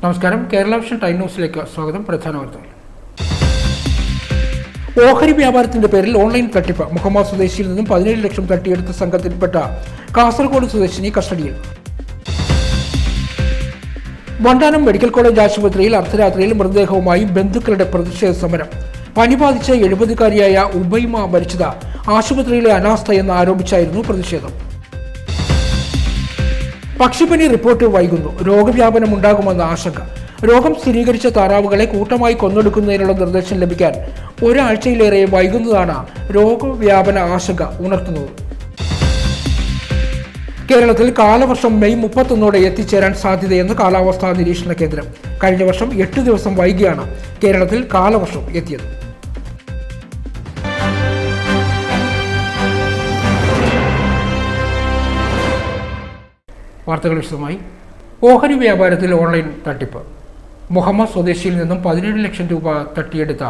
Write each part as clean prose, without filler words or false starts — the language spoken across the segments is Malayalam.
നമസ്കാരം. കേരള വിഷൻ ടൈം ന്യൂസിലേക്ക് സ്വാഗതം. പ്രധാന വാർത്തകൾ. ഓഹരി വ്യാപാരത്തിന്റെ പേരിൽ ഓൺലൈൻ തട്ടിപ്പ്. മുഹമ്മ സ്വദേശിയിൽ നിന്നും 17 ലക്ഷം തട്ടിയെടുത്ത സംഘത്തിൽപ്പെട്ട കാസർഗോഡ് സ്വദേശിനി കസ്റ്റഡിയിൽ. വണ്ടാനം മെഡിക്കൽ കോളേജ് ആശുപത്രിയിൽ അർദ്ധരാത്രിയിൽ മൃതദേഹവുമായി ബന്ധുക്കളുടെ പ്രതിഷേധ സമരം. പനി ബാധിച്ച 70-കാരിയായ ഉബൈമ മരിച്ചത് ആശുപത്രിയിലെ അനാസ്ഥയെന്ന് ആരോപിച്ചായിരുന്നു പ്രതിഷേധം. പക്ഷിപ്പനി റിപ്പോർട്ട് വൈകുന്നു. രോഗവ്യാപനം ഉണ്ടാകുമെന്ന ആശങ്ക. രോഗം സ്ഥിരീകരിച്ച താറാവുകളെ കൂട്ടമായി കൊന്നൊടുക്കുന്നതിനുള്ള നിർദ്ദേശം ലഭിക്കാൻ ഒരാഴ്ചയിലേറെ വൈകുന്നതാണ് രോഗവ്യാപന ആശങ്ക ഉണർത്തുന്നത്. കേരളത്തിൽ കാലവർഷം മെയ് 31 എത്തിച്ചേരാൻ സാധ്യതയെന്ന് കാലാവസ്ഥാ നിരീക്ഷണ കേന്ദ്രം. കഴിഞ്ഞ വർഷം 8 ദിവസം വൈകിയാണ് കേരളത്തിൽ കാലവർഷം എത്തിയത്. വാർത്തകൾ വിശദമായി. ഓഹരി വ്യാപാരത്തിൽ ഓൺലൈൻ തട്ടിപ്പ്. മുഹമ്മ സ്വദേശിയിൽ നിന്നും 17 ലക്ഷം രൂപ തട്ടിയെടുത്ത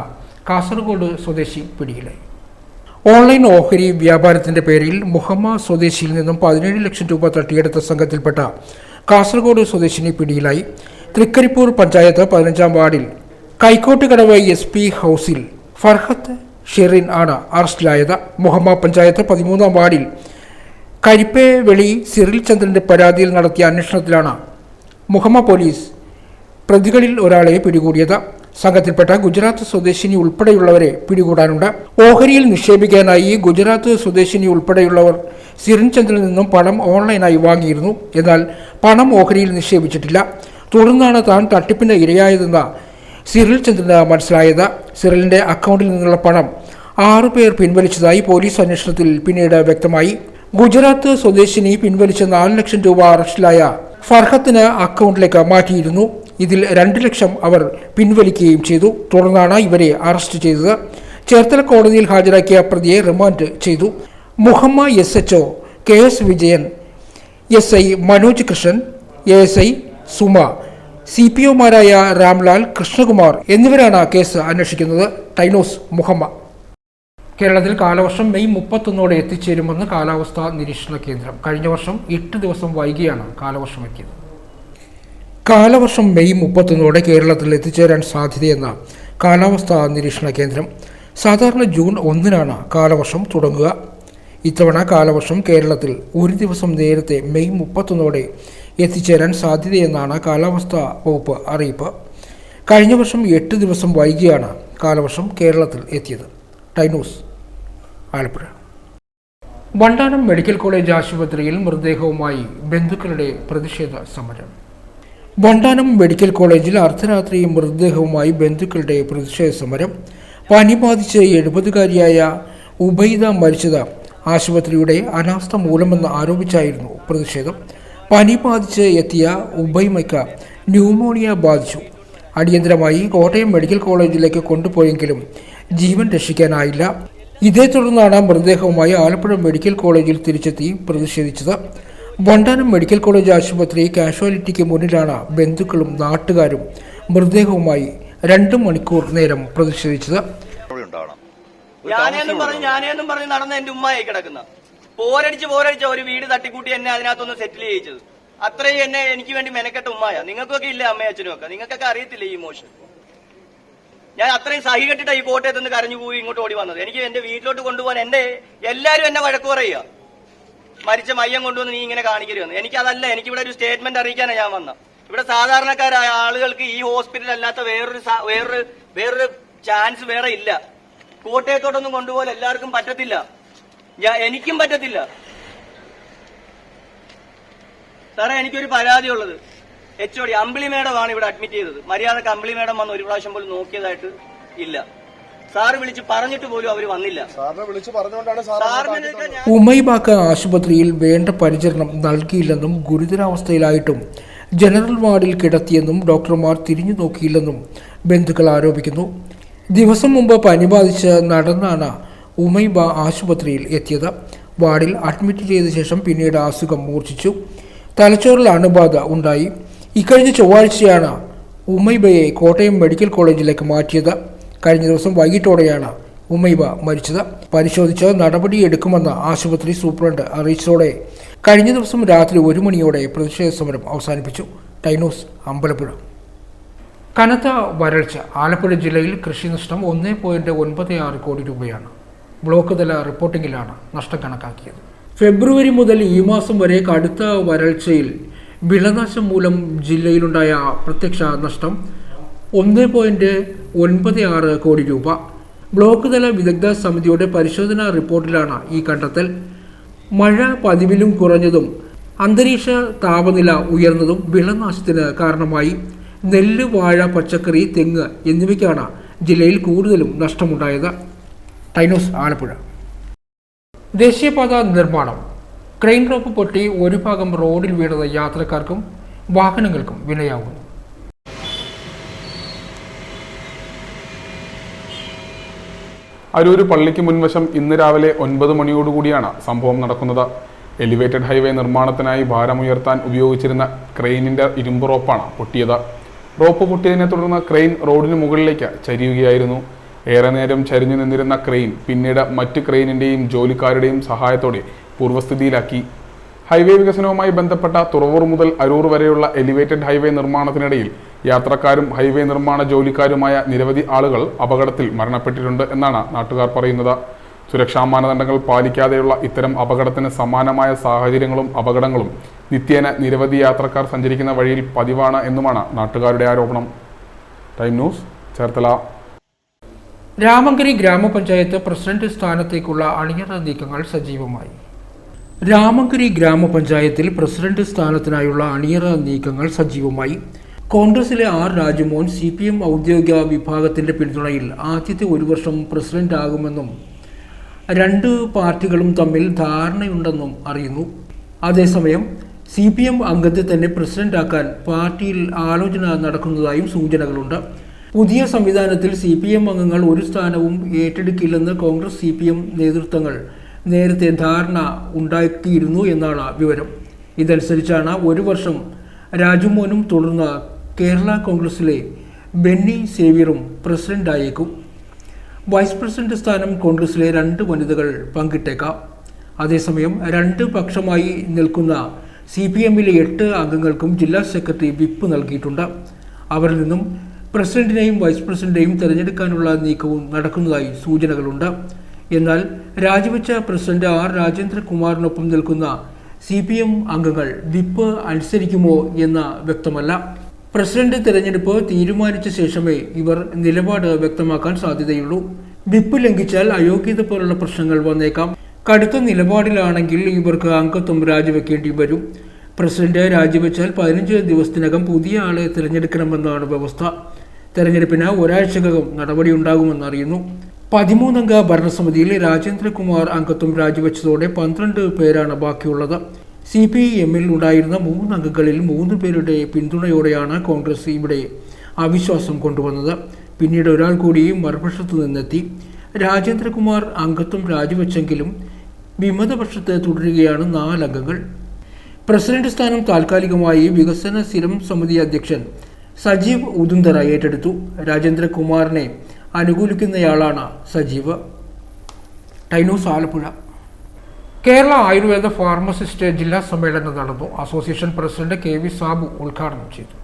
കാസർഗോഡ് സ്വദേശി പിടിയിലായി. ഓൺലൈൻ ഓഹരി വ്യാപാരത്തിന്റെ പേരിൽ മുഹമ്മ സ്വദേശിയിൽ നിന്നും 17 ലക്ഷം രൂപ തട്ടിയെടുത്ത സംഘത്തിൽപ്പെട്ട കാസർഗോഡ് സ്വദേശിനി പിടിയിലായി. തൃക്കരിപ്പൂർ പഞ്ചായത്ത് 15-ാം വാർഡിൽ കൈക്കോട്ടുകടവ് SP ഹൗസിൽ ഫർഹത്ത് ഷെറിൻ ആണ് അറസ്റ്റിലായത്. മുഹമ്മ പഞ്ചായത്ത് 13-ാം വാർഡിൽ കരിപ്പേവെളി സിറിൽ ചന്ദ്രന്റെ പരാതിയിൽ നടത്തിയ അന്വേഷണത്തിലാണ് മുഹമ്മ പോലീസ് പ്രതികളിൽ ഒരാളെ പിടികൂടിയത്. സംഘത്തിൽപ്പെട്ട ഗുജറാത്ത് സ്വദേശിനി ഉൾപ്പെടെയുള്ളവരെ പിടികൂടാനുണ്ട്. ഓഹരിയിൽ നിക്ഷേപിക്കാനായി ഗുജറാത്ത് സ്വദേശിനി ഉൾപ്പെടെയുള്ളവർ സിറിൽ ചന്ദ്രനിൽ നിന്നും പണം ഓൺലൈനായി വാങ്ങിയിരുന്നു. എന്നാൽ പണം ഓഹരിയിൽ നിക്ഷേപിച്ചിട്ടില്ല. തുടർന്നാണ് താൻ തട്ടിപ്പിന് ഇരയായതെന്ന് സിറിൽ ചന്ദ്രന് മനസ്സിലായത്. സിറിലിന്റെ അക്കൗണ്ടിൽ നിന്നുള്ള പണം 6 പേർ പിൻവലിച്ചതായി പോലീസ് അന്വേഷണത്തിൽ പിന്നീട് വ്യക്തമായി. ഗുജറാത്ത് സ്വദേശിനി പിൻവലിച്ച 4 ലക്ഷം രൂപ അറസ്റ്റിലായ ഫർഹത്തിന് അക്കൗണ്ടിലേക്ക് മാറ്റിയിരുന്നു. ഇതിൽ 2 ലക്ഷം അവർ പിൻവലിക്കുകയും ചെയ്തു. തുടർന്നാണ് ഇവരെ അറസ്റ്റ് ചെയ്തത്. ചേർത്തല കോടതിയിൽ ഹാജരാക്കിയ പ്രതിയെ റിമാൻഡ് ചെയ്തു. Muhamma SHO KS Vijayan, SI Manoj Krishnan, ASI Suma, CPOമാരായ Ramlal, Krishnakumar എന്നിവരാണ് കേസ് അന്വേഷിക്കുന്നത്. ടൈനോസ് മുഹമ്മ. കേരളത്തിൽ കാലവർഷം മെയ് 31 എത്തിച്ചേരുമെന്ന് കാലാവസ്ഥാ നിരീക്ഷണ കേന്ദ്രം. കഴിഞ്ഞ വർഷം 8 ദിവസം വൈകിയാണ് കാലവർഷം എത്തിയത്. കാലവർഷം മെയ് 31 കേരളത്തിൽ എത്തിച്ചേരാൻ സാധ്യതയെന്ന കാലാവസ്ഥാ നിരീക്ഷണ കേന്ദ്രം. സാധാരണ ജൂൺ 1 കാലവർഷം തുടങ്ങുക. ഇത്തവണ കാലവർഷം കേരളത്തിൽ ഒരു ദിവസം നേരത്തെ മെയ് 31 എത്തിച്ചേരാൻ സാധ്യതയെന്നാണ് കാലാവസ്ഥാ വകുപ്പ് അറിയിപ്പ്. കഴിഞ്ഞ വർഷം 8 ദിവസം വൈകിയാണ് കാലവർഷം കേരളത്തിൽ എത്തിയത്. ടൈനൂസ് ആലപ്പുഴ. വണ്ടാനം മെഡിക്കൽ കോളേജ് ആശുപത്രിയിൽ മൃതദേഹവുമായി ബന്ധുക്കളുടെ പ്രതിഷേധ സമരം. വണ്ടാനം മെഡിക്കൽ കോളേജിൽ അർദ്ധരാത്രി മൃതദേഹവുമായി ബന്ധുക്കളുടെ പ്രതിഷേധ സമരം. പനി ബാധിച്ച് 70-കാരിയായ ഉബൈദ മരിച്ചത് ആശുപത്രിയുടെ അനാസ്ഥ മൂലമെന്ന് ആരോപിച്ചായിരുന്നു പ്രതിഷേധം. പനി ബാധിച്ച് എത്തിയ ഉബൈമയ്ക്ക് ന്യൂമോണിയ ബാധിച്ചു. അടിയന്തരമായി കോട്ടയം മെഡിക്കൽ കോളേജിലേക്ക് കൊണ്ടുപോയെങ്കിലും ജീവൻ രക്ഷിക്കാനായില്ല. ഇതേ തുടർന്നാണ് മൃതദേഹവുമായി ആലപ്പുഴ മെഡിക്കൽ കോളേജിൽ തിരിച്ചെത്തി പ്രതിഷേധിച്ചത്. വണ്ടാനം മെഡിക്കൽ കോളേജ് ആശുപത്രി കാഷ്വാലിറ്റിക്ക് മുന്നിലാണ് ബന്ധുക്കളും നാട്ടുകാരും മൃതദേഹവുമായി 2 മണിക്കൂർ നേരം പ്രതിഷേധിച്ചത്. ഞാനേന്നും പറഞ്ഞ് നടന്ന എന്റെ ഉമ്മയായി കിടക്കുന്ന പോരടിച്ച ഒരു വീട് തട്ടിക്കൂട്ടി എന്നെ അതിനകത്തൊന്ന് സെറ്റിൽ ചെയ്യിച്ചത്. അത്രയും എന്നെ എനിക്ക് വേണ്ടി മെനക്കെട്ട ഉമ്മായ. നിങ്ങൾക്കൊക്കെ ഇല്ല അമ്മയും അച്ഛനും ഒക്കെ, നിങ്ങൾക്കൊക്കെ അറിയത്തില്ല ഈ ഇമോഷൻ. ഞാൻ അത്രയും സഹി കെട്ടിട്ടാ ഈ കോട്ടയത്ത് നിന്ന് കരഞ്ഞു പോയി ഇങ്ങോട്ട് ഓടി വന്നത്. എനിക്ക് എന്റെ വീട്ടിലോട്ട് കൊണ്ടുപോകാൻ എല്ലാരും എന്നെ വഴക്ക് പറയുക, മരിച്ച മയ്യം കൊണ്ടുവന്ന് നീ ഇങ്ങനെ കാണിക്കരുതെന്ന്. എനിക്കതല്ല, എനിക്കിവിടെ ഒരു സ്റ്റേറ്റ്മെന്റ് അറിയിക്കാനാണ് ഞാൻ വന്നത്. ഇവിടെ സാധാരണക്കാരായ ആളുകൾക്ക് ഈ ഹോസ്പിറ്റൽ അല്ലാത്ത വേറൊരു ചാൻസ് വേറെ ഇല്ല. കോട്ടയത്തോട്ടൊന്നും കൊണ്ടുപോകാൻ എല്ലാവർക്കും പറ്റത്തില്ല, എനിക്കും പറ്റത്തില്ല. സാറേ, എനിക്കൊരു പരാതി ഉള്ളത്, HOD അമ്പിളി മേഡമാണ് ഇവിടെ അഡ്മിറ്റ് ചെയ്തത്. മര്യാദക്ക് അമ്പിളി മേഡം വന്ന് ഒരു പ്രാവശ്യം പോലും നോക്കിയതായിട്ട് ഇല്ല. സാറ് വിളിച്ച് പറഞ്ഞിട്ട് പോലും അവർ വന്നില്ല. ഉമൈബാക്ക് ആശുപത്രിയിൽ വേണ്ട പരിചരണം നൽകിയില്ലെന്നും ഗുരുതരാവസ്ഥയിലായിട്ടും ജനറൽ വാർഡിൽ കിടത്തിയെന്നും ഡോക്ടർമാർ തിരിഞ്ഞു നോക്കിയില്ലെന്നും ബന്ധുക്കൾ ആരോപിക്കുന്നു. ദിവസം മുമ്പ് പനി ബാധിച്ച് നടന്നാണ് ഉമൈബ ആശുപത്രിയിൽ എത്തിയത്. വാർഡിൽ അഡ്മിറ്റ് ചെയ്ത ശേഷം പിന്നീട് അസുഖം മൂർച്ഛിച്ചു. തലച്ചോറിൽ അണുബാധ ഉണ്ടായി. ഇക്കഴിഞ്ഞ ചൊവ്വാഴ്ചയാണ് ഉമൈബയെ കോട്ടയം മെഡിക്കൽ കോളേജിലേക്ക് മാറ്റിയത്. കഴിഞ്ഞ ദിവസം വൈകിട്ടോടെയാണ് ഉമൈബ മരിച്ചത്. പരിശോധിച്ച് നടപടിയെടുക്കുമെന്ന് ആശുപത്രി സൂപ്രണ്ട് അറിയിച്ചതോടെ കഴിഞ്ഞ ദിവസം രാത്രി 1 മണിയോടെ പ്രതിഷേധ സമരം അവസാനിപ്പിച്ചു. ടൈനോസ് അമ്പലപ്പുഴ. കനത്ത വരൾച്ച. ആലപ്പുഴ ജില്ലയിൽ കൃഷിനഷ്ടം 1.96 കോടി രൂപയാണ്. ബ്ലോക്ക് തല റിപ്പോർട്ടിംഗിലാണ് നഷ്ടം കണക്കാക്കിയത്. ഫെബ്രുവരി മുതൽ ഈ മാസം വരെ കടുത്ത വരൾച്ചയിൽ വിളനാശം മൂലം ജില്ലയിലുണ്ടായ പ്രത്യക്ഷ നഷ്ടം 1.96 കോടി രൂപ. ബ്ലോക്ക് തല വിദഗ്ധ സമിതിയുടെ പരിശോധനാ റിപ്പോർട്ടിലാണ് ഈ കണ്ടെത്തൽ. മഴ പതിവിലും കുറഞ്ഞതും അന്തരീക്ഷ താപനില ഉയർന്നതും വിളനാശത്തിന് കാരണമായി. നെല്ല്, വാഴ, പച്ചക്കറി, തെങ്ങ് എന്നിവയ്ക്കാണ് ജില്ലയിൽ കൂടുതലും നഷ്ടമുണ്ടായത്. ടൈനോസ് ആലപ്പുഴ. ദേശീയപാത നിർമ്മാണം. ക്രെയിൻ റോപ്പ് പൊട്ടി ഒരു ഭാഗം റോഡിൽ വീണത് യാത്രക്കാർക്കും വാഹനങ്ങൾക്കും വിനയാകുന്നു. അരൂർ പള്ളിക്ക് മുൻവശം ഇന്ന് രാവിലെ 9 മണിയോടുകൂടിയാണ് സംഭവം നടക്കുന്നത്. എലിവേറ്റഡ് ഹൈവേ നിർമ്മാണത്തിനായി ഭാരമുയർത്താൻ ഉപയോഗിച്ചിരുന്ന ക്രെയിനിന്റെ ഇരുമ്പ് റോപ്പാണ് പൊട്ടിയത്. റോപ്പ് പൊട്ടിയതിനെ തുടർന്ന് ക്രെയിൻ റോഡിന് മുകളിലേക്ക് ചരിയുകയായിരുന്നു. ഏറെ നേരം ചരിഞ്ഞു നിന്നിരുന്ന ക്രെയിൻ പിന്നീട് മറ്റ് ക്രെയിനിന്റെയും ജോലിക്കാരുടെയും സഹായത്തോടെ പൂർവ്വസ്ഥിതിയിലാക്കി. ഹൈവേ വികസനവുമായി ബന്ധപ്പെട്ട തുറവൂർ മുതൽ അരൂർ വരെയുള്ള എലിവേറ്റഡ് ഹൈവേ നിർമ്മാണത്തിനിടയിൽ യാത്രക്കാരും ഹൈവേ നിർമ്മാണ ജോലിക്കാരുമായ നിരവധി ആളുകൾ അപകടത്തിൽ മരണപ്പെട്ടിട്ടുണ്ട് എന്നാണ് നാട്ടുകാർ പറയുന്നത്. സുരക്ഷാ മാനദണ്ഡങ്ങൾ പാലിക്കാതെയുള്ള ഇത്തരം അപകടത്തിന് സമാനമായ സാഹചര്യങ്ങളും അപകടങ്ങളും നിത്യേന നിരവധി യാത്രക്കാർ സഞ്ചരിക്കുന്ന വഴിയിൽ പതിവാണ് എന്നുമാണ് നാട്ടുകാരുടെ ആരോപണം. Time news, Cherthala. രാമങ്കരി ഗ്രാമപഞ്ചായത്ത് പ്രസിഡന്റ് സ്ഥാനത്തേക്കുള്ള അണിയറ നീക്കങ്ങൾ സജീവമായി. രാമങ്കരി ഗ്രാമപഞ്ചായത്തിൽ പ്രസിഡന്റ് സ്ഥാനത്തിനായുള്ള അണിയറ നീക്കങ്ങൾ സജീവമായി. കോൺഗ്രസിലെ ആർ രാജമോഹൻ CPM ഔദ്യോഗിക വിഭാഗത്തിന്റെ പിന്തുണയിൽ ആദ്യത്തെ ഒരു വർഷം പ്രസിഡന്റ് ആകുമെന്നും രണ്ട് പാർട്ടികളും തമ്മിൽ ധാരണയുണ്ടെന്നും അറിയുന്നു. അതേസമയം CPM അംഗത്തെ തന്നെ പ്രസിഡന്റാക്കാൻ പാർട്ടിയിൽ ആലോചന നടക്കുന്നതായും സൂചനകളുണ്ട്. പുതിയ സംവിധാനത്തിൽ CPM അംഗങ്ങൾ ഒരു സ്ഥാനവും ഏറ്റെടുക്കില്ലെന്ന് കോൺഗ്രസ് CPM നേതൃത്വങ്ങൾ നേരത്തെ ധാരണ ഉണ്ടാക്കിയിരുന്നു എന്നാണ് വിവരം. ഇതനുസരിച്ചാണ് ഒരു വർഷം രാജുമോനും തുടർന്ന് കേരള കോൺഗ്രസിലെ ബെന്നി സേവ്യറും പ്രസിഡന്റായേക്കും. വൈസ് പ്രസിഡന്റ് സ്ഥാനം കോൺഗ്രസിലെ 2 വനിതകൾ പങ്കിട്ടേക്കാം. അതേസമയം 2 പക്ഷമായി നിൽക്കുന്ന CPMലെ 8 അംഗങ്ങൾക്കും ജില്ലാ സെക്രട്ടറി വിപ്പ് നൽകിയിട്ടുണ്ട്. അവരിൽ നിന്നും പ്രസിഡന്റിനെയും വൈസ് പ്രസിഡന്റിനെയും തിരഞ്ഞെടുക്കാനുള്ള നീക്കവും നടക്കുന്നതായി സൂചനകളുണ്ട്. എന്നാൽ രാജിവെച്ച പ്രസിഡന്റ് ആർ രാജേന്ദ്രകുമാറിനൊപ്പം നിൽക്കുന്ന CPM അംഗങ്ങൾ വിപ്പ് അനുസരിക്കുമോ എന്ന് വ്യക്തമല്ല. പ്രസിഡന്റ് തിരഞ്ഞെടുപ്പ് തീരുമാനിച്ച ശേഷമേ ഇവർ നിലപാട് വ്യക്തമാക്കാൻ സാധ്യതയുള്ളൂ. വിപ്പ് ലംഘിച്ചാൽ അയോഗ്യത പോലുള്ള പ്രശ്നങ്ങൾ വന്നേക്കാം. കടുത്ത നിലപാടിലാണെങ്കിൽ ഇവർക്ക് അംഗത്വം രാജിവെക്കേണ്ടി വരും. പ്രസിഡന്റ് രാജിവെച്ചാൽ 15 ദിവസത്തിനകം പുതിയ ആളെ തിരഞ്ഞെടുക്കണമെന്നാണ് വ്യവസ്ഥ. തെരഞ്ഞെടുപ്പിന് ഒരാഴ്ചക്കകം നടപടിയുണ്ടാകുമെന്ന് അറിയുന്നു. 13 അംഗ ഭരണസമിതിയിൽ രാജേന്ദ്രകുമാർ അംഗത്വം രാജിവെച്ചതോടെ 12 പേരാണ് ബാക്കിയുള്ളത്. CPMൽ ഉണ്ടായിരുന്ന 3 അംഗങ്ങളിൽ 3 പേരുടെ പിന്തുണയോടെയാണ് കോൺഗ്രസ് ഇവിടെ അവിശ്വാസം കൊണ്ടുവന്നത്. പിന്നീട് ഒരാൾ കൂടി മറുപക്ഷത്തു നിന്നെത്തി. രാജേന്ദ്രകുമാർ അംഗത്വം രാജിവെച്ചെങ്കിലും വിമതപക്ഷത്ത് തുടരുകയാണ് 4 അംഗങ്ങൾ. പ്രസിഡന്റ് സ്ഥാനം താൽക്കാലികമായി വികസന സ്ഥിരം സമിതി അധ്യക്ഷൻ സജീവ് ഉദുന്തറ ഏറ്റെടുത്തു. രാജേന്ദ്രകുമാറിനെ അനുകൂലിക്കുന്നയാളാണ് സജീവ്. ടൈനോസ് ആലപ്പുഴ. കേരള ആയുർവേദ ഫാർമസിസ്റ്റ് ജില്ലാ സമ്മേളനം നടന്നു. അസോസിയേഷൻ പ്രസിഡന്റ് KV സാബു ഉദ്ഘാടനം ചെയ്തു.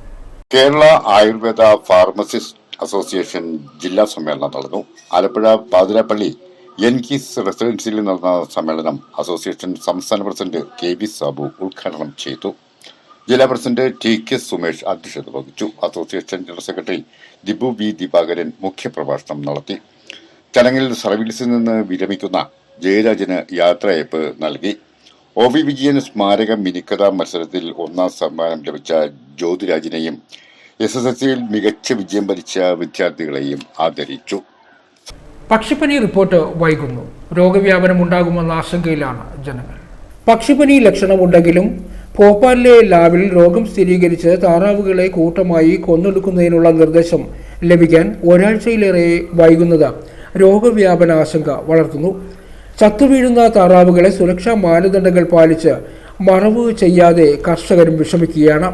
കേരള ആയുർവേദ ഫാർമസിസ്റ്റ് അസോസിയേഷൻ ജില്ലാ സമ്മേളനം നടന്നു. ആലപ്പുഴ പാതിരാപ്പള്ളി എൻകിസ് റെസിഡൻസിയിൽ നടന്ന സമ്മേളനം അസോസിയേഷൻ സംസ്ഥാന പ്രസിഡന്റ് KV സാബു ഉദ്ഘാടനം ചെയ്തു. ജില്ലാ പ്രസിഡന്റ് TK സുമേഷ് അധ്യക്ഷത വഹിച്ചു. Association general secretary Dibu V Divakaran മുഖ്യപ്രഭാഷണം നടത്തി. ചടങ്ങിൽ സർവീസിൽ നിന്ന് വിരമിക്കുന്ന ജയരാജന് യാത്രയയപ്പ് നൽകി. OV വിജയൻ സ്മാരക മിനിക്കഥ മത്സരത്തിൽ 1ാം സമ്മാനം ലഭിച്ച ജ്യോതിരാജിനെയും SSLCയിൽ മികച്ച വിജയം വരിച്ച വിദ്യാർത്ഥികളെയും ആദരിച്ചു. പക്ഷിപ്പനി റിപ്പോർട്ട് വൈകുന്നു. രോഗവ്യാപനം ഉണ്ടാകുമെന്ന ആശങ്കയിലാണ് ജനങ്ങൾ. പക്ഷിപ്പനി ലക്ഷണമുണ്ടെങ്കിലും ഭോപ്പാലിലെ ലാബിൽ രോഗം സ്ഥിരീകരിച്ച് താറാവുകളെ കൂട്ടമായി കൊന്നൊടുക്കുന്നതിനുള്ള നിർദ്ദേശം ലഭിക്കാൻ ഒരാഴ്ചയിലേറെ വൈകുന്നത് രോഗവ്യാപന ആശങ്ക വളർത്തുന്നു. ചത്തുവീഴുന്ന താറാവുകളെ സുരക്ഷാ മാനദണ്ഡങ്ങൾ പാലിച്ച് മറവ് ചെയ്യാതെ കർഷകരും വിഷമിക്കുകയാണ്.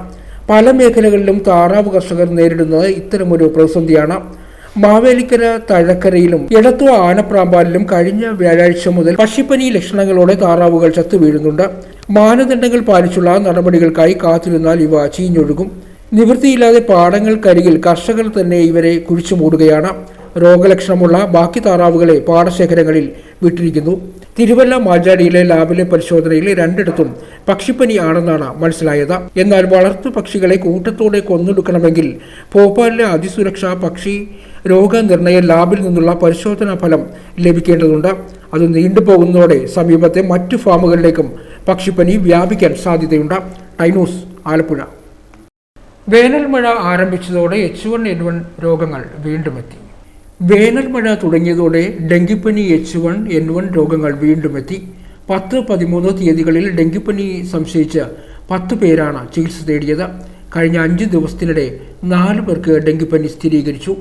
പല മേഖലകളിലും താറാവ് കർഷകർ നേരിടുന്നത് ഇത്തരമൊരു പ്രതിസന്ധിയാണ്. മാവേലിക്കര തഴക്കരയിലും എടത്വ ആനപ്രാമ്പാലിലും കഴിഞ്ഞ വ്യാഴാഴ്ച മുതൽ പക്ഷിപ്പനി ലക്ഷണങ്ങളോടെ താറാവുകൾ ചത്തുവീഴുന്നുണ്ട്. മാനദണ്ഡങ്ങൾ പാലിച്ചുള്ള നടപടികൾക്കായി കാത്തിരുന്നാൽ ഇവ ചീഞ്ഞൊഴുകും. നിവൃത്തിയില്ലാതെ പാടങ്ങൾക്കരികിൽ കർഷകർ തന്നെ ഇവരെ കുഴിച്ചു മൂടുകയാണ്. രോഗലക്ഷണമുള്ള ബാക്കി താറാവുകളെ പാടശേഖരങ്ങളിൽ വിട്ടിരിക്കുന്നു. തിരുവല്ല മാജാടിയിലെ ലാബിലെ പരിശോധനയിൽ 2 പക്ഷിപ്പനി ആണെന്നാണ് മനസ്സിലായത്. എന്നാൽ വളർത്തു പക്ഷികളെ കൂട്ടത്തോടെ കൊന്നൊടുക്കണമെങ്കിൽ ഭോപ്പാലിലെ അതിസുരക്ഷാ പക്ഷി രോഗനിർണയ ലാബിൽ നിന്നുള്ള പരിശോധനാ ഫലം ലഭിക്കേണ്ടതുണ്ട്. അത് നീണ്ടുപോകുന്നതോടെ സമീപത്തെ മറ്റു ഫാമുകളിലേക്കും പക്ഷിപ്പനി വ്യാപിക്കാൻ സാധ്യതയുണ്ട്. ടൈനൂസ് ആലപ്പുഴ. വേനൽ മഴ ആരംഭിച്ചതോടെ H1N1 രോഗങ്ങൾ വീണ്ടും എത്തി. വേനൽ മഴ തുടങ്ങിയതോടെ ഡെങ്കിപ്പനി H1N1 രോഗങ്ങൾ വീണ്ടും എത്തി. 10, 13 തീയതികളിൽ ഡെങ്കിപ്പനി സംശയിച്ച് 10 പേരാണ് ചികിത്സ തേടിയത്. കഴിഞ്ഞ 5 ദിവസത്തിനിടെ 4 പേർക്ക് ഡെങ്കിപ്പനി സ്ഥിരീകരിച്ചു.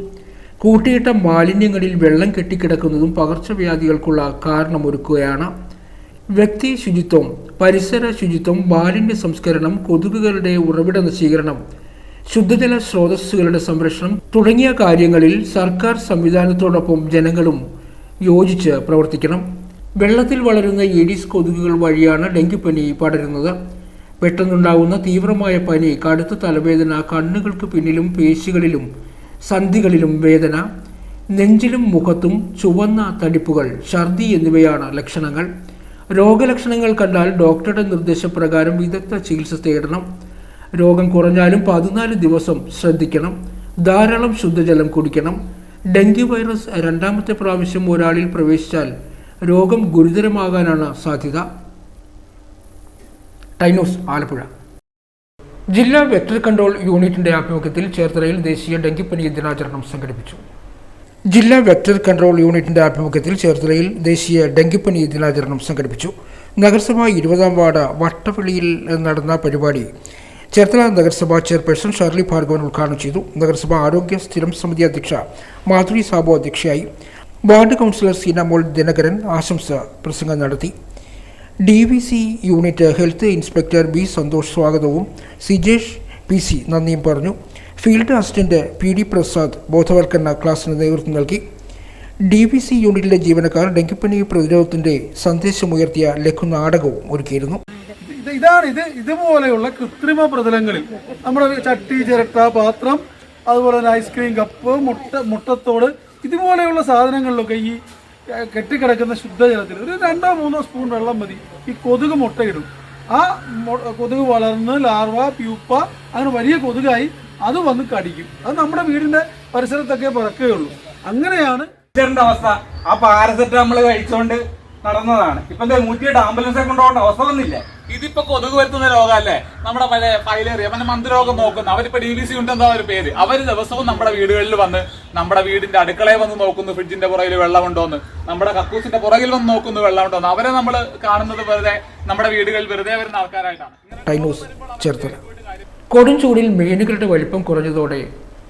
കൂട്ടിയിട്ട മാലിന്യങ്ങളിൽ വെള്ളം കെട്ടിക്കിടക്കുന്നതും പകർച്ചവ്യാധികൾക്കുള്ള കാരണമൊരുക്കുകയാണ്. വ്യക്തി ശുചിത്വം, പരിസര ശുചിത്വം, മാലിന്യ സംസ്കരണം, കൊതുകുകളുടെ ഉറവിട നശീകരണം, ശുദ്ധജല സ്രോതസ്സുകളുടെ സംരക്ഷണം തുടങ്ങിയ കാര്യങ്ങളിൽ സർക്കാർ സംവിധാനത്തോടൊപ്പം ജനങ്ങളും യോജിച്ച് പ്രവർത്തിക്കണം. വെള്ളത്തിൽ വളരുന്ന ഈഡിസ് കൊതുകുകൾ വഴിയാണ് ഡെങ്കിപ്പനി പടരുന്നത്. പെട്ടെന്നുണ്ടാകുന്ന തീവ്രമായ പനി, കടുത്ത തലവേദന, കണ്ണുകൾക്ക് പിന്നിലും പേശികളിലും സന്ധികളിലും വേദന, നെഞ്ചിലും മുഖത്തും ചുവന്ന തടിപ്പുകൾ, ഛർദി എന്നിവയാണ് ലക്ഷണങ്ങൾ. രോഗലക്ഷണങ്ങൾ കണ്ടാൽ ഡോക്ടറുടെ നിർദ്ദേശപ്രകാരം വിദഗ്ധ ചികിത്സ തേടണം. രോഗം കുറഞ്ഞാലും 14 ദിവസം ശ്രദ്ധിക്കണം. ധാരാളം ശുദ്ധജലം കുടിക്കണം. ഡെങ്കി വൈറസ് 2ാമത്തെ പ്രാവശ്യം ഒരാളിൽ പ്രവേശിച്ചാൽ രോഗം ഗുരുതരമാകാനാണ് സാധ്യത. ടൈനൂസ് ആലപ്പുഴ. ജില്ലാ വെക്ടർ കൺട്രോൾ യൂണിറ്റിന്റെ ആഭിമുഖ്യത്തിൽ ചേർത്തലയിൽ ദേശീയ ഡെങ്കിപ്പനി ദിനാചരണം സംഘടിപ്പിച്ചു. ജില്ലാ വെക്ടർ കൺട്രോൾ യൂണിറ്റിന്റെ ആഭിമുഖ്യത്തിൽ ചേർത്തലയിൽ ദേശീയ ഡെങ്കിപ്പനി ദിനാചരണം സംഘടിപ്പിച്ചു. നഗരസഭ 20ാം വാർഡ് വട്ടവിളിയിൽ നടന്ന പരിപാടി ചേർത്തല നഗരസഭാ ചെയർപേഴ്സൺ ഷർലി ഭാർഗവൻ ഉദ്ഘാടനം ചെയ്തു. നഗരസഭ ആരോഗ്യ സ്ഥിരം സമിതി അധ്യക്ഷ മാധുരി സാബു അധ്യക്ഷയായി. വാർഡ് കൗൺസിലർ സീനാമോൾ ദിനകരൻ ആശംസ പ്രസംഗം നടത്തി. DVC unit health inspector B Santhosh സ്വാഗതവും സിജേഷ് PC നന്ദിയും പറഞ്ഞു. ഫീൽഡ് അസിസ്റ്റന്റ് PD പ്രസാദ് ബോധവൽക്കരണ ക്ലാസിന് നേതൃത്വം നൽകി. DVC യൂണിറ്റിലെ ജീവനക്കാർ ഡെങ്കിപ്പനി പ്രതിരോധത്തിന്റെ സന്ദേശമുയർത്തിയ ലഘുനാടകവും ഒരുക്കിയിരുന്നു. ഇതുപോലെയുള്ള കൃത്രിമ പ്രതലങ്ങളിൽ നമ്മുടെ ചട്ടി, ചിരട്ട, പാത്രം, അതുപോലെ തന്നെ ഐസ്ക്രീം കപ്പ്, മുട്ടത്തോട്, ഇതുപോലെയുള്ള സാധനങ്ങളിലൊക്കെ ഈ കെട്ടിക്കിടക്കുന്ന ശുദ്ധജലത്തിൽ ഒരു 2-3 സ്പൂൺ വെള്ളം മതി. ഈ കൊതുക് മുട്ടയിടും. ആ കൊതുക് വളർന്ന് ലാർവ, പ്യൂപ്പ, അങ്ങനെ വലിയ കൊതുകായി അത് വന്ന് കടിക്കും. അത് നമ്മുടെ വീടിന്റെ പരിസരത്തൊക്കെ പറക്കുകയുള്ളൂ. അങ്ങനെയാണ് അവസ്ഥ. ആ പാരസെറ്റമോൾ കഴിച്ചോണ്ട് നടന്നതാണ്. ഇപ്പൊ 108 ആംബുലൻസെ കൊണ്ടുപോകേണ്ട അവസ്ഥ വന്നില്ല. ഇതിപ്പോ കൊതുക് വരുത്തുന്ന രോഗമല്ലേ, നമ്മുടെ പല ഫൈലേറിയ മന്ത്രരോഗം നോക്കുന്ന അവരിപ്പോ DVC ഉണ്ട് എന്താ ഒരു പേര്. അവര് ദിവസവും നമ്മുടെ വീടുകളിൽ വന്ന് നമ്മുടെ വീടിന്റെ അടുക്കളയിൽ വന്ന് നോക്കുന്നു, ഫ്രിഡ്ജിന്റെ പുറകിൽ വെള്ളം ഉണ്ടോന്ന്, നമ്മുടെ കക്കൂസിന്റെ പുറകിൽ വന്ന് നോക്കുന്നു വെള്ളം ഉണ്ടോന്ന്. അവരെ നമ്മൾ കാണുന്നത് വെറുതെ നമ്മുടെ വീടുകളിൽ വെറുതെ വരുന്ന ആൾക്കാരായിട്ടാണ്. കൊടും ചൂടിൽ മീനുകളുടെ വലിപ്പം കുറഞ്ഞതോടെ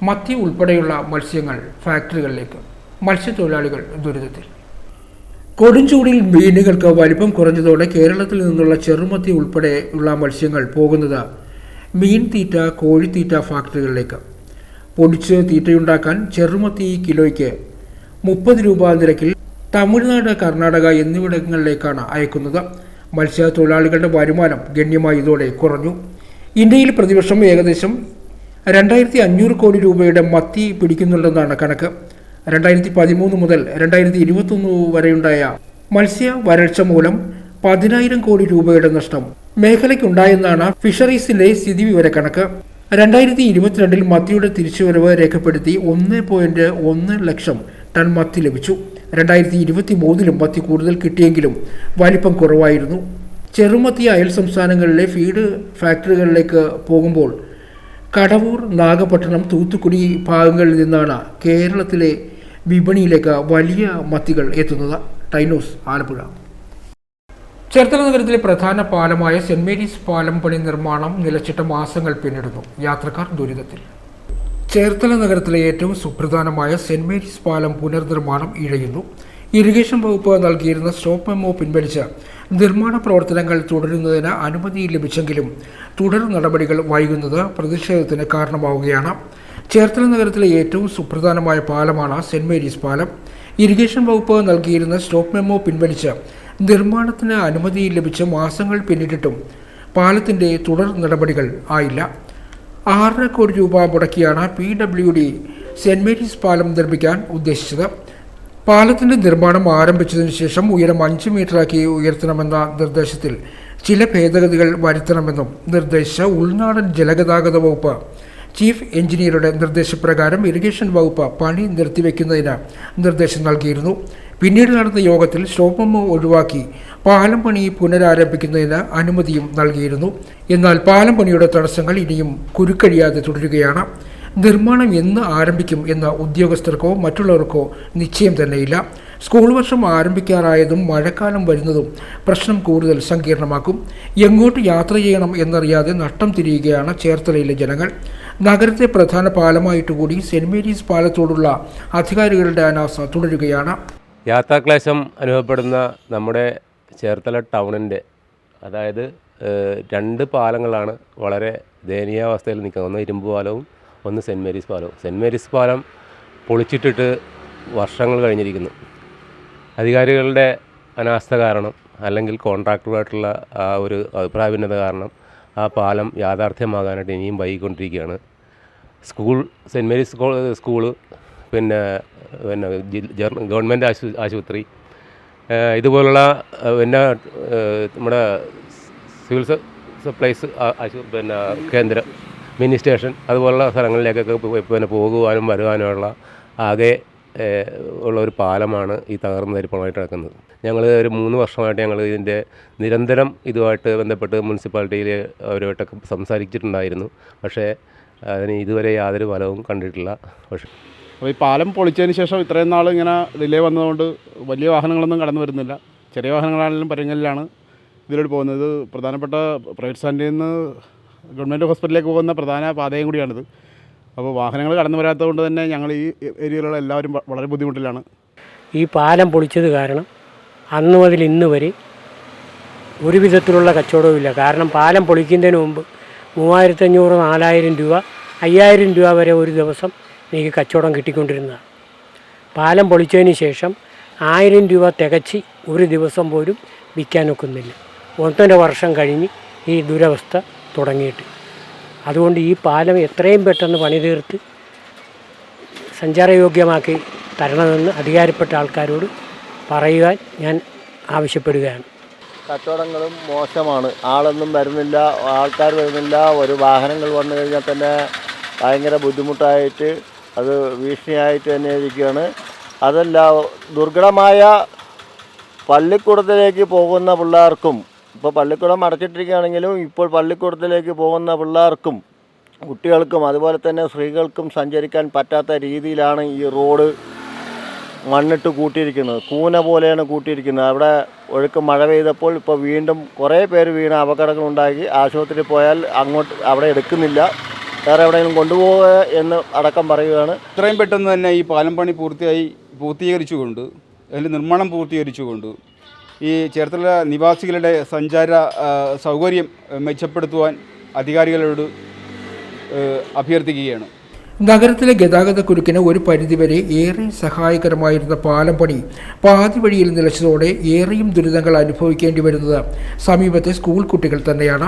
മത്തി ഉൾപ്പെടെയുള്ള മത്സ്യങ്ങൾ ഫാക്ടറികളിലേക്ക്. മത്സ്യത്തൊഴിലാളികൾ ദുരിതത്തിൽ. കൊടുംചൂടിൽ മീനുകൾക്ക് വലിപ്പം കുറഞ്ഞതോടെ കേരളത്തിൽ നിന്നുള്ള ചെറുമത്തി ഉൾപ്പെടെയുള്ള മത്സ്യങ്ങൾ പോകുന്നത് മീൻ തീറ്റ, കോഴിത്തീറ്റ ഫാക്ടറികളിലേക്ക്. പൊടിച്ച് തീറ്റയുണ്ടാക്കാൻ ചെറുമത്തി കിലോയ്ക്ക് 30 രൂപ നിരക്കിൽ തമിഴ്നാട്, കർണാടക എന്നിവിടങ്ങളിലേക്കാണ് അയക്കുന്നത്. മത്സ്യത്തൊഴിലാളികളുടെ വരുമാനം ഗണ്യമായി ഇതോടെ കുറഞ്ഞു. ഇന്ത്യയിൽ പ്രതിവർഷം ഏകദേശം 2500 കോടി രൂപയുടെ മത്തി പിടിക്കുന്നുണ്ടെന്നാണ് കണക്ക്. 2013 മുതൽ 2021 വരെയുണ്ടായ മത്സ്യ വരൾച്ച മൂലം 10,000 കോടി രൂപയുടെ നഷ്ടം മേഖലയ്ക്കുണ്ടായെന്നാണ് ഫിഷറീസിന്റെ സ്ഥിതിവിവര കണക്ക്. 2022 മത്തിയുടെ തിരിച്ചുവരവ് രേഖപ്പെടുത്തി 1.1 ലക്ഷം ടൺ മത്തി ലഭിച്ചു. 2023 മത്തി കൂടുതൽ കിട്ടിയെങ്കിലും വലിപ്പം കുറവായിരുന്നു. ചെറുമത്തി അയൽ സംസ്ഥാനങ്ങളിലെ ഫീഡ് ഫാക്ടറികളിലേക്ക് പോകുമ്പോൾ കടവൂർ, നാഗപട്ടണം, തൂത്തുക്കുടി ഭാഗങ്ങളിൽ നിന്നാണ് കേരളത്തിലെ വിപണിയിലേക്ക് വലിയ മത്തികൾ എത്തുന്നത്. ടൈനൂസ് ആലപ്പുഴ. ചേർത്തല നഗരത്തിലെ പ്രധാന പാലമായ സെന്റ് മേരീസ് പാലം പണി നിർമ്മാണം നിലച്ചിട്ട മാസങ്ങൾ പിന്നിടുന്നു. യാത്രക്കാർ ദുരിതത്തിൽ. ചേർത്തല നഗരത്തിലെ ഏറ്റവും സുപ്രധാനമായ സെന്റ് മേരീസ് പാലം പുനർനിർമ്മാണം ഇഴയുന്നു. ഇറിഗേഷൻ വകുപ്പ് നൽകിയിരുന്ന സ്റ്റോപ്പ് മെമ്മോ പിൻവലിച്ച് നിർമ്മാണ പ്രവർത്തനങ്ങൾ തുടരുന്നതിന് അനുമതി ലഭിച്ചെങ്കിലും തുടർ നടപടികൾ വൈകുന്നത് പ്രതിഷേധത്തിന് കാരണമാവുകയാണ്. ചേർത്തല നഗരത്തിലെ ഏറ്റവും സുപ്രധാനമായ പാലമാണ് സെന്റ് മേരീസ് പാലം. ഇറിഗേഷൻ വകുപ്പ് നൽകിയിരുന്ന സ്റ്റോപ്പ് മെമ്മോ പിൻവലിച്ച് നിർമ്മാണത്തിന് അനുമതി ലഭിച്ച മാസങ്ങൾ പിന്നിട്ടിട്ടും പാലത്തിൻ്റെ തുടർ നടപടികൾ ആയില്ല. 6.5 കോടി രൂപ മുടക്കിയാണ് PWD സെന്റ് മേരീസ് പാലം നിർമ്മിക്കാൻ ഉദ്ദേശിച്ചത്. പാലത്തിന്റെ നിർമ്മാണം ആരംഭിച്ചതിനു ശേഷം ഉയരം 5 മീറ്ററാക്കി ഉയർത്തണമെന്ന നിർദ്ദേശത്തിൽ ചില ഭേദഗതികൾ വരുത്തണമെന്നും നിർദ്ദേശിച്ച ഉൾനാടൻ ജലഗതാഗത വകുപ്പ് ചീഫ് എഞ്ചിനീയറുടെ നിർദ്ദേശപ്രകാരം ഇറിഗേഷൻ വകുപ്പ് പണി നിർത്തിവെക്കുന്നതിന് നിർദ്ദേശം നൽകിയിരുന്നു. പിന്നീട് നടന്ന യോഗത്തിൽ സ്റ്റോപ്പ് ഒഴിവാക്കി പാലം പണി പുനരാരംഭിക്കുന്നതിന് അനുമതിയും നൽകിയിരുന്നു. എന്നാൽ പാലം പണിയുടെ തടസ്സങ്ങൾ ഇനിയും കുരുക്കഴിയാതെ തുടരുകയാണ്. നിർമ്മാണം എന്ന് ആരംഭിക്കും എന്ന ഉദ്യോഗസ്ഥർക്കോ മറ്റുള്ളവർക്കോ നിശ്ചയം തന്നെയില്ല. സ്കൂൾ വർഷം ആരംഭിക്കാറായതും മഴക്കാലം വരുന്നതും പ്രശ്നം കൂടുതൽ സങ്കീർണമാക്കും. എങ്ങോട്ട് യാത്ര ചെയ്യണം എന്നറിയാതെ നട്ടം തിരിയുകയാണ് ചേർത്തലയിലെ ജനങ്ങൾ. നഗരത്തെ പ്രധാന പാലമായിട്ടുകൂടി സെന്റ് മേരീസ് പാലത്തോടുള്ള അധികാരികളുടെ അനാസ തുടരുകയാണ്. യാത്രാക്ലേശം അനുഭവപ്പെടുന്ന നമ്മുടെ ചേർത്തല ടൗണിൻ്റെ അതായത് 2 പാലങ്ങളാണ് വളരെ ദയനീയാവസ്ഥയിൽ നിൽക്കുന്നത്. ഒന്ന് ഇരുമ്പ് പാലവും ഒന്ന് സെന്റ് മേരീസ് പാലവും. സെന്റ് മേരീസ് പാലം പൊളിച്ചിട്ടിട്ട് വർഷങ്ങൾ കഴിഞ്ഞിരിക്കുന്നു. അധികാരികളുടെ അനാസ്ഥ കാരണം അല്ലെങ്കിൽ കോൺട്രാക്ടറുമായിട്ടുള്ള ആ ഒരു അഭിപ്രായ ഭിന്നത കാരണം ആ പാലം യാഥാർത്ഥ്യമാകാനായിട്ട് ഇനിയും വൈകിക്കൊണ്ടിരിക്കുകയാണ്. സെന്റ് മേരീസ് സ്കൂള് പിന്നെ ഗവൺമെൻറ് ആശുപത്രി ഇതുപോലുള്ള പിന്നെ നമ്മുടെ സിവിൽ സപ്ലൈസ് കേന്ദ്രം, മിനി സ്റ്റേഷൻ അതുപോലുള്ള സ്ഥലങ്ങളിലേക്കൊക്കെ പിന്നെ പോകുവാനും വരുവാനുമുള്ള ആകെ ഉള്ള ഒരു പാലമാണ് ഈ തകർന്ന തരിപ്പണമായിട്ട് കിടക്കുന്നത്. ഞങ്ങൾ ഒരു 3 വർഷമായിട്ട് ഞങ്ങൾ ഇതിൻ്റെ നിരന്തരം ഇതുമായിട്ട് ബന്ധപ്പെട്ട് മുനിസിപ്പാലിറ്റിയിൽ അവരുമായിട്ടൊക്കെ സംസാരിച്ചിട്ടുണ്ടായിരുന്നു. പക്ഷേ അതിന് ഇതുവരെ യാതൊരു ഫലവും കണ്ടിട്ടില്ല. പക്ഷേ അപ്പോൾ ഈ പാലം പൊളിച്ചതിന് ശേഷം ഇത്രയും നാൾ ഇങ്ങനെ ഡിലേ വന്നതുകൊണ്ട് വലിയ വാഹനങ്ങളൊന്നും കടന്നു വരുന്നില്ല. ചെറിയ വാഹനങ്ങളാണെങ്കിലും പരങ്ങലിലാണ് ഇതിലൂടെ പോകുന്നത്. പ്രധാനപ്പെട്ട പ്രൈവറ്റ് സ്റ്റാൻഡിൽ നിന്ന് ഗവൺമെൻറ് ഹോസ്പിറ്റലിലേക്ക് പോകുന്ന പ്രധാന പാതയും കൂടിയാണിത്. അപ്പോൾ വാഹനങ്ങൾ കടന്നു വരാത്തതുകൊണ്ട് തന്നെ ഞങ്ങൾ ഈ ഏരിയയിലുള്ള എല്ലാവരും വളരെ ബുദ്ധിമുട്ടിലാണ്. ഈ പാലം പൊളിച്ചത് കാരണം അന്ന് മുതൽ ഇന്ന് വരെ ഒരു വിധത്തിലുള്ള കച്ചവടവുമില്ല. കാരണം പാലം പൊളിക്കുന്നതിന് മുമ്പ് 3500, 4000 രൂപ, 5000 രൂപ വരെ ഒരു ദിവസം എനിക്ക് കച്ചവടം കിട്ടിക്കൊണ്ടിരുന്നതാണ്. പാലം പൊളിച്ചതിന് ശേഷം 1000 രൂപ തികച്ച് ഒരു ദിവസം പോലും വിൽക്കാനൊക്കുന്നില്ല. 1.5 വർഷം കഴിഞ്ഞ് ഈ ദുരവസ്ഥ തുടങ്ങിയിട്ട്. അതുകൊണ്ട് ഈ പാലം എത്രയും പെട്ടെന്ന് പണി തീർത്ത് സഞ്ചാരയോഗ്യമാക്കി തരണമെന്ന് അധികാരപ്പെട്ട ആൾക്കാരോട് പറയുവാൻ ഞാൻ ആവശ്യപ്പെടുകയാണ്. കച്ചവടങ്ങളും മോശമാണ്. ആളൊന്നും വരുന്നില്ല, ആൾക്കാർ വരുന്നില്ല. ഒരു വാഹനങ്ങൾ വന്നു കഴിഞ്ഞാൽ തന്നെ ഭയങ്കര ബുദ്ധിമുട്ടായിട്ട് അത് ഭീഷണിയായിട്ട് തന്നെ ഇരിക്കുകയാണ്. അതല്ല, ദുർഘടമായ പള്ളിക്കൂടത്തിലേക്ക് പോകുന്ന പിള്ളേർക്കും, ഇപ്പോൾ പള്ളിക്കൂടം അടച്ചിട്ടിരിക്കുകയാണെങ്കിലും ഇപ്പോൾ പള്ളിക്കൂടത്തിലേക്ക് പോകുന്ന പിള്ളേർക്കും കുട്ടികൾക്കും അതുപോലെ തന്നെ സ്ത്രീകൾക്കും സഞ്ചരിക്കാൻ പറ്റാത്ത രീതിയിലാണ് ഈ റോഡ് മണ്ണിട്ട് കൂട്ടിയിരിക്കുന്നത്. കൂന പോലെയാണ് കൂട്ടിയിരിക്കുന്നത്. അവിടെ ഒഴുക്ക് മഴ പെയ്തപ്പോൾ ഇപ്പോൾ വീണ്ടും കുറേ പേര് വീണ അപകടങ്ങളുണ്ടാക്കി. ആശുപത്രിയിൽ പോയാൽ അവിടെ എടുക്കുന്നില്ല, വേറെ എവിടെയെങ്കിലും കൊണ്ടുപോകുക എന്ന് അടക്കം പറയുകയാണ്. ഇത്രയും പെട്ടെന്ന് തന്നെ ഈ പാലം പണി പൂർത്തീകരിച്ചുകൊണ്ട് അതിൻ്റെ നിർമ്മാണം പൂർത്തീകരിച്ചുകൊണ്ട് ഈ ചേർത്തല നിവാസികളുടെ സഞ്ചാര സൗകര്യം മെച്ചപ്പെടുത്തുവാൻ അധികാരികളോട് അഭ്യർത്ഥിക്കുകയാണ്. നഗരത്തിലെ ഗതാഗതക്കുരുക്കിന് ഒരു പരിധിവരെ ഏറെ സഹായകരമായിരുന്ന പാലം പണി പാതി വഴിയിൽ നിലച്ചതോടെ ഏറെയും ദുരിതങ്ങൾ അനുഭവിക്കേണ്ടി വരുന്നത് സമീപത്തെ സ്കൂൾ കുട്ടികൾ തന്നെയാണ്.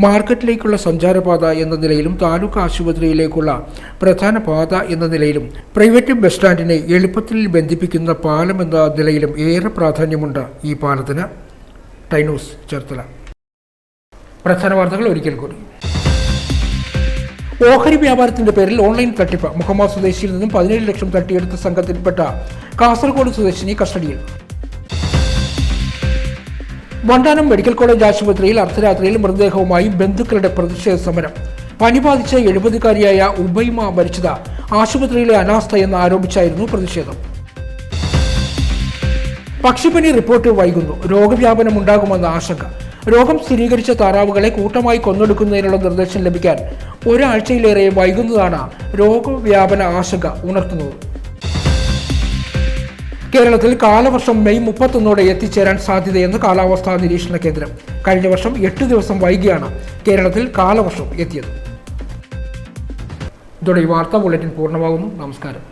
മാർക്കറ്റിലേക്കുള്ള സഞ്ചാരപാത എന്ന നിലയിലും താലൂക്ക് ആശുപത്രിയിലേക്കുള്ള പ്രധാന പാത എന്ന നിലയിലും പ്രൈവറ്റ് ബസ് സ്റ്റാൻഡിനെ എളുപ്പത്തിൽ ബന്ധിപ്പിക്കുന്ന പാലം എന്ന നിലയിലും ഏറെ പ്രാധാന്യമുണ്ട് ഈ പാലത്തിന്. ടൈനൂസ് ചേർത്തല. പ്രധാന വാർത്തകൾ ഒരിക്കൽ കൂടി. ഓഹരി വ്യാപാരത്തിന്റെ പേരിൽ ഓൺലൈൻ തട്ടിപ്പ്. മുഹമ്മ സ്വദേശിയിൽ നിന്നും 17 ലക്ഷം തട്ടിയെടുത്ത സംഘത്തിൽപ്പെട്ട കാസർഗോഡ് സ്വദേശിനി കസ്റ്റഡിയിൽ. വണ്ടാനം മെഡിക്കൽ കോളേജ് ആശുപത്രിയിൽ അർദ്ധരാത്രിയിൽ മൃതദേഹവുമായി ബന്ധുക്കളുടെ പ്രതിഷേധ സമരം. പനി ബാധിച്ച 70-കാരിയായ ഉബൈമ മരിച്ചത് ആശുപത്രിയിലെ അനാസ്ഥയെന്ന് ആരോപിച്ചായിരുന്നു പ്രതിഷേധം. പക്ഷിപ്പനി റിപ്പോർട്ട് വൈകുന്നു. രോഗവ്യാപനം ഉണ്ടാകുമെന്ന ആശങ്ക. രോഗം സ്ഥിരീകരിച്ച താറാവുകളെ കൂട്ടമായി കൊന്നൊടുക്കുന്നതിനുള്ള നിർദ്ദേശം ലഭിക്കാൻ ഒരാഴ്ചയിലേറെ വൈകുന്നതാണ് രോഗവ്യാപന ആശങ്ക ഉണർത്തുന്നത്. കേരളത്തിൽ കാലവർഷം മെയ് 31 എത്തിച്ചേരാൻ സാധ്യതയെന്ന് കാലാവസ്ഥാ നിരീക്ഷണ കേന്ദ്രം. കഴിഞ്ഞ വർഷം 8 ദിവസം വൈകിയാണ് കേരളത്തിൽ കാലവർഷം എത്തിയത്. ഇതോടെ ഈ വാർത്താ ബുള്ളറ്റിൻ പൂർണ്ണമാകുന്നു. നമസ്കാരം.